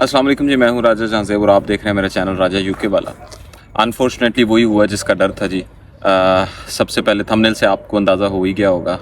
अस्सलाम वालेकुम जी, मैं हूँ राजा जहाँसेब और आप देख रहे हैं मेरा चैनल राजा यूके वाला। अनफॉर्चुनेटली वही हुआ जिसका डर था जी। सबसे पहले थंबनेल से आपको अंदाज़ा हो ही गया होगा।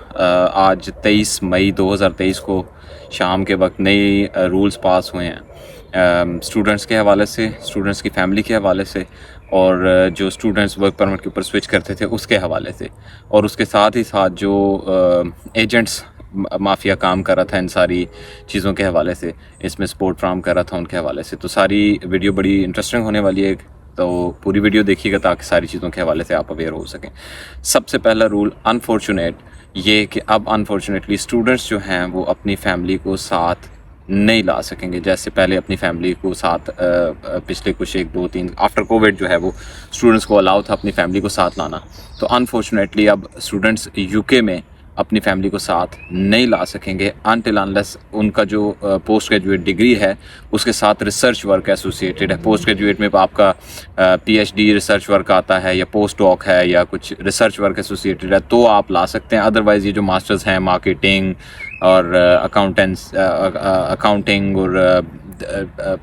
आज 23 मई 2023 को शाम के वक्त नए रूल्स पास हुए हैं स्टूडेंट्स के हवाले से, स्टूडेंट्स की फ़ैमिली के हवाले से, और जो स्टूडेंट्स वर्क परमिट के ऊपर स्विच करते थे उसके हवाले से, और उसके साथ ही साथ जो एजेंट्स माफिया काम कर रहा था इन सारी चीज़ों के हवाले से, इसमें सपोर्ट फ्राहम कर रहा था उनके हवाले से। तो सारी वीडियो बड़ी इंटरेस्टिंग होने वाली है, तो पूरी वीडियो देखिएगा ताकि सारी चीज़ों के हवाले से आप अवेयर हो सकें। सबसे पहला रूल अनफॉर्चुनेट ये कि अब अनफॉर्चुनेटली स्टूडेंट्स जो हैं वो अपनी फैमिली को साथ नहीं ला सकेंगे। जैसे पहले अपनी फैमिली को साथ पिछले कुछ 1-2-3 आफ्टर कोविड जो है वो स्टूडेंट्स को अलाउ था अपनी फैमिली को साथ लाना, तो अनफॉर्चुनेटली अब स्टूडेंट्स यूके में अपनी फैमिली को साथ नहीं ला सकेंगे अनटिल अनलेस उनका जो पोस्ट ग्रेजुएट डिग्री है उसके साथ रिसर्च वर्क एसोसिएटेड है। पोस्ट ग्रेजुएट में आपका पीएचडी रिसर्च वर्क आता है या पोस्ट डॉक है या कुछ रिसर्च वर्क एसोसिएटेड है तो आप ला सकते हैं। अदरवाइज़ ये जो मास्टर्स हैं मार्केटिंग और अकाउंटिंग और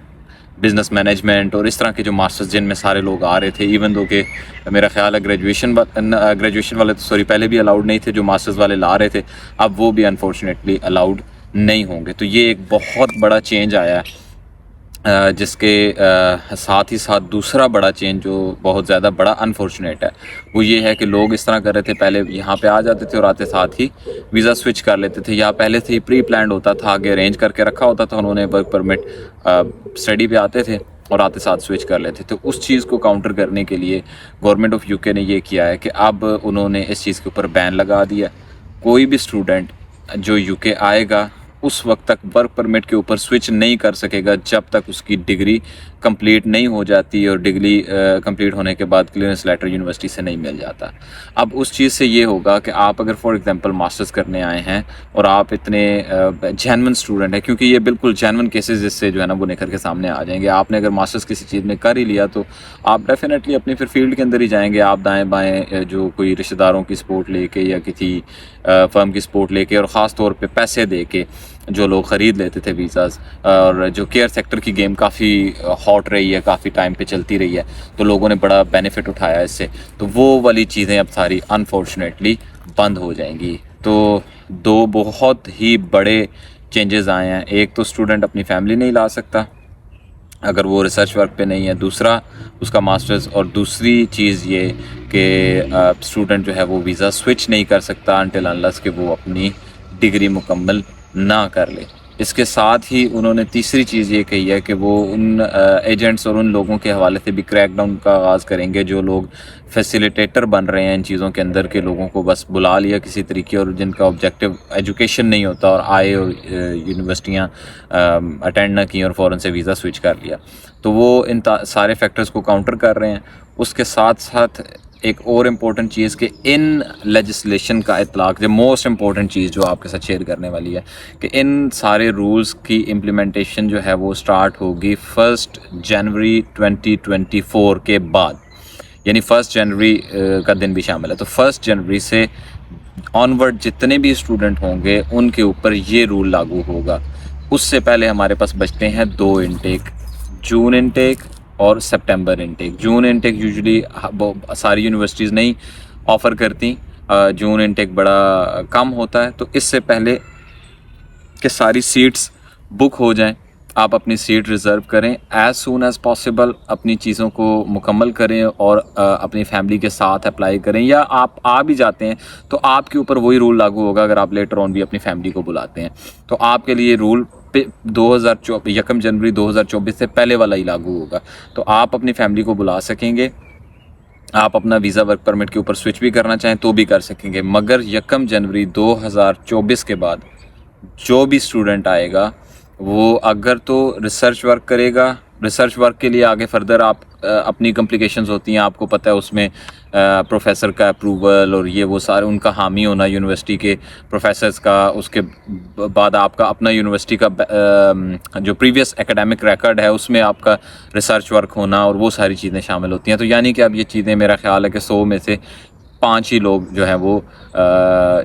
बिज़नेस मैनेजमेंट और इस तरह के जो मास्टर्स जिनमें सारे लोग आ रहे थे, इवन दो कि मेरा ख्याल है ग्रेजुएशन वाले तो पहले भी अलाउड नहीं थे, जो मास्टर्स वाले ला रहे थे अब वो भी अनफॉर्चुनेटली अलाउड नहीं होंगे। तो ये एक बहुत बड़ा चेंज आया है। जिसके साथ ही साथ दूसरा बड़ा चेंज जो बहुत ज़्यादा बड़ा अनफॉर्चुनेट है वो ये है कि लोग इस तरह कर रहे थे, पहले यहाँ पे आ जाते थे और आते साथ ही वीज़ा स्विच कर लेते थे, या पहले से ही प्री प्लान्ड होता था, आगे अरेंज करके रखा होता था उन्होंने वर्क परमिट, स्टडी पे आते थे और आते साथ स्विच कर लेते। तो उस चीज़ को काउंटर करने के लिए गवर्नमेंट ऑफ यूके ने ये किया है कि अब उन्होंने इस चीज़ के ऊपर बैन लगा दिया। कोई भी स्टूडेंट जो यूके आएगा उस वक्त तक वर्क परमिट के ऊपर स्विच नहीं कर सकेगा जब तक उसकी डिग्री कंप्लीट नहीं हो जाती, और डिग्री कंप्लीट होने के बाद क्लियरेंस लेटर यूनिवर्सिटी से नहीं मिल जाता। अब उस चीज़ से ये होगा कि आप अगर फॉर एग्जांपल मास्टर्स करने आए हैं और आप इतने जेन्युइन स्टूडेंट हैं, क्योंकि ये बिल्कुल जेन्युइन केसेस जिससे जो है ना वो निकल के सामने आ जाएंगे। आपने अगर मास्टर्स किसी चीज़ में कर ही लिया तो आप डेफिनेटली अपनी फिर फील्ड के अंदर ही जाएंगे। आप दाएँ बाएँ जो कोई रिश्तेदारों की सपोर्ट लेके या किसी फर्म की सपोर्ट लेके, और ख़ास तौर पे पैसे दे के जो लोग ख़रीद लेते थे वीज़ाज़, और जो केयर सेक्टर की गेम काफ़ी हॉट रही है, काफ़ी टाइम पे चलती रही है, तो लोगों ने बड़ा बेनिफिट उठाया इससे, तो वो वाली चीज़ें अब सारी अनफॉर्चुनेटली बंद हो जाएंगी। तो दो बहुत ही बड़े चेंजेस आए हैं। एक तो स्टूडेंट अपनी फैमिली नहीं ला सकता अगर वो रिसर्च वर्क पे नहीं है, दूसरा उसका मास्टर्स, और दूसरी चीज़ ये कि स्टूडेंट जो है वो वीज़ा स्विच नहीं कर सकता अनटिल अनलेस कि वो अपनी डिग्री मुकम्मल ना कर ले। इसके साथ ही उन्होंने तीसरी चीज़ ये कही है कि वो उन एजेंट्स और उन लोगों के हवाले से भी क्रैकडाउन का आगाज़ करेंगे जो लोग फैसिलिटेटर बन रहे हैं इन चीज़ों के अंदर, के लोगों को बस बुला लिया किसी तरीके और जिनका ऑब्जेक्टिव एजुकेशन नहीं होता और आए और यूनिवर्सिटियाँ अटेंड ना की और फ़ौरन से वीज़ा स्विच कर लिया। तो वो इन सारे फैक्टर्स को काउंटर कर रहे हैं। उसके साथ साथ एक और इम्पोर्टेंट चीज़ कि इन लेजिस्लेशन का इतलाक़, जो मोस्ट इम्पोर्टेंट चीज़ जो आपके साथ शेयर करने वाली है कि इन सारे रूल्स की इम्प्लीमेंटेशन जो है वो स्टार्ट होगी 1 जनवरी 2024 के बाद, यानी 1 जनवरी का दिन भी शामिल है। तो 1 जनवरी से ऑनवर्ड जितने भी स्टूडेंट होंगे उनके ऊपर ये रूल लागू होगा। उससे पहले हमारे पास बचते हैं 2 इनटेक, जून इनटेक और सितंबर इनटेक। जून इनटेक यूजुअली सारी यूनिवर्सिटीज़ नहीं ऑफ़र करती, जून इनटेक बड़ा कम होता है। तो इससे पहले कि सारी सीट्स बुक हो जाएं, आप अपनी सीट रिज़र्व करें, एज़ सून एज़ पॉसिबल अपनी चीज़ों को मुकम्मल करें और अपनी फैमिली के साथ अप्लाई करें। या आप आ भी जाते हैं तो आपके ऊपर वही रूल लागू होगा अगर आप लेटर ऑन भी अपनी फैमिली को बुलाते हैं, तो आपके लिए रूल 1 जनवरी 2024 से पहले वाला ही लागू होगा। तो आप अपनी फैमिली को बुला सकेंगे, आप अपना वीज़ा वर्क परमिट के ऊपर स्विच भी करना चाहें तो भी कर सकेंगे। मगर 1 जनवरी 2024 के बाद जो भी स्टूडेंट आएगा वो अगर तो रिसर्च वर्क करेगा, रिसर्च वर्क के लिए आगे फर्दर आप अपनी कम्प्लिकेशंस होती हैं, आपको पता है उसमें प्रोफेसर का अप्रूवल और ये वो सारे उनका हामी होना यूनिवर्सिटी के प्रोफेसर्स का, उसके बाद आपका अपना यूनिवर्सिटी का जो प्रीवियस एकेडमिक रिकॉर्ड है उसमें आपका रिसर्च वर्क होना, और वो सारी चीज़ें शामिल होती हैं। तो यानी कि अब ये चीज़ें मेरा ख्याल है कि 100 में से 5 ही लोग जो हैं वो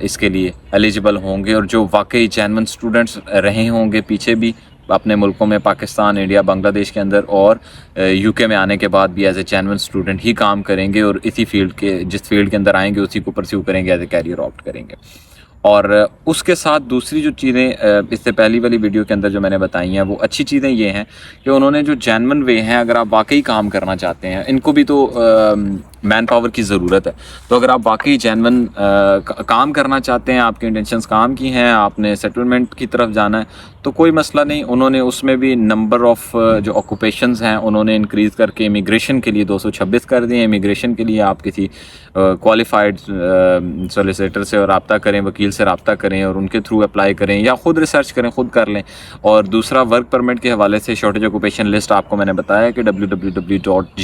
इसके लिए एलिजिबल होंगे, और जो वाकई जेन्युइन स्टूडेंट्स रहे होंगे पीछे भी अपने मुल्कों में पाकिस्तान, इंडिया, बांग्लादेश के अंदर और यूके में आने के बाद भी एज ए जेन्युइन स्टूडेंट ही काम करेंगे और इसी फील्ड के जिस फील्ड के अंदर आएंगे उसी को परस्यू करेंगे, एज ए कैरियर ऑप्ट करेंगे। और उसके साथ दूसरी जो चीज़ें इससे पहली वाली वीडियो के अंदर जो मैंने बताई हैं वो अच्छी चीज़ें ये हैं कि उन्होंने जो जेन्युइन वे हैं, अगर आप वाकई काम करना चाहते हैं, इनको भी तो मैन पावर की ज़रूरत है, तो अगर आप वाकई जेन्युइन काम करना चाहते हैं, आपके इंटेंशंस काम की हैं, आपने सेटलमेंट की तरफ जाना है, तो कोई मसला नहीं। उन्होंने उसमें भी नंबर ऑफ़ जो ऑक्यूपेशंस हैं उन्होंने इंक्रीज़ करके इमिग्रेशन के लिए 226 कर दिए। इमिग्रेशन के लिए आप किसी क्वालिफाइड सोलिसिटर से रब्ता करें, वकील से रब्ता करें और उनके थ्रू अप्लाई करें या ख़ुद रिसर्च करें, ख़ुद कर लें। और दूसरा, वर्क परमिट के हवाले से शॉर्टेज ऑक्यूपेशन लिस्ट आपको मैंने बताया कि www.gov.uk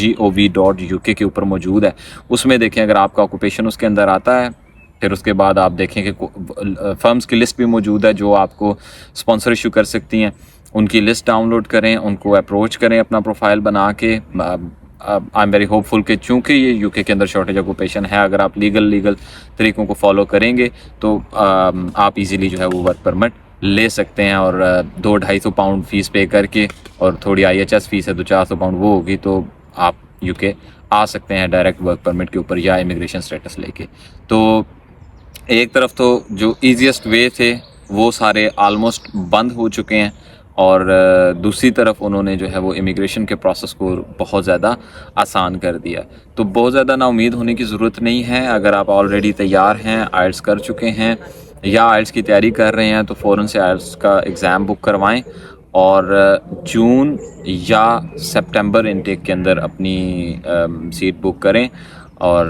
के ऊपर मौजूद है। उसमें देखें अगर आपका ऑक्यूपेशन उसके अंदर आता है, फिर उसके बाद आप देखें कि फर्म्स की लिस्ट भी मौजूद है जो आपको स्पॉन्सर इशू कर सकती हैं। उनकी लिस्ट डाउनलोड करें, उनको अप्रोच करें अपना प्रोफाइल बना के। आई एम वेरी होपफुल कि चूँकि ये यूके के अंदर शॉर्टेज ऑक्यूपेशन है, अगर आप लीगल तरीक़ों को फॉलो करेंगे तो आप इजीली जो है वो वर्क परमिट ले सकते हैं। और 200-250 पाउंड फ़ीस पे करके और थोड़ी IHS फ़ीस है तो 400 पाउंड वो होगी, तो आप यूके आ सकते हैं डायरेक्ट वर्क परमिट के ऊपर या इमिग्रेशन स्टेटस लेके। तो एक तरफ तो जो ईजीएस्ट वे थे वो सारे आलमोस्ट बंद हो चुके हैं, और दूसरी तरफ उन्होंने जो है वो इमिग्रेशन के प्रोसेस को बहुत ज़्यादा आसान कर दिया। तो बहुत ज़्यादा ना उम्मीद होने की ज़रूरत नहीं है। अगर आप ऑलरेडी तैयार हैं, आइल्स कर चुके हैं या आइल्स की तैयारी कर रहे हैं, तो फ़ौरन से आइल्स का एग्ज़ाम बुक करवाएं और जून या सितंबर इनटेक के अंदर अपनी सीट बुक करें और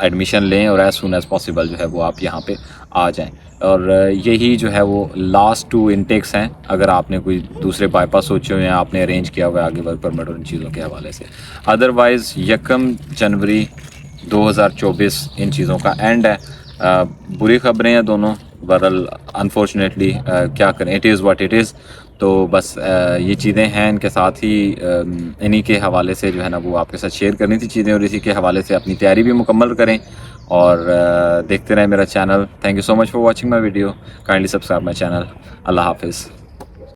एडमिशन लें और एज़ सून एज़ पॉसिबल जो है वो आप यहाँ पे आ जाएं। और यही जो है वो लास्ट 2 इनटेक्स हैं, अगर आपने कोई दूसरे बाईपास सोचे हुए हैं, आपने अरेंज किया हुआ है आगे वर्क परमिट और इन चीज़ों के हवाले से। अदरवाइज़ 1 जनवरी 2024 इन चीज़ों का एंड है। बुरी ख़बरें हैं दोनों, बहरहाल अनफॉर्चुनेटली क्या करें, it is what it is. तो बस ये चीज़ें हैं, इनके साथ ही इन्हीं के हवाले से जो है ना वो आपके साथ शेयर करनी थी चीज़ें, और इसी के हवाले से अपनी तैयारी भी मुकम्मल करें और देखते रहें मेरा channel. Thank you so much for watching my video. Kindly subscribe my channel. अल्लाह हाफिज़।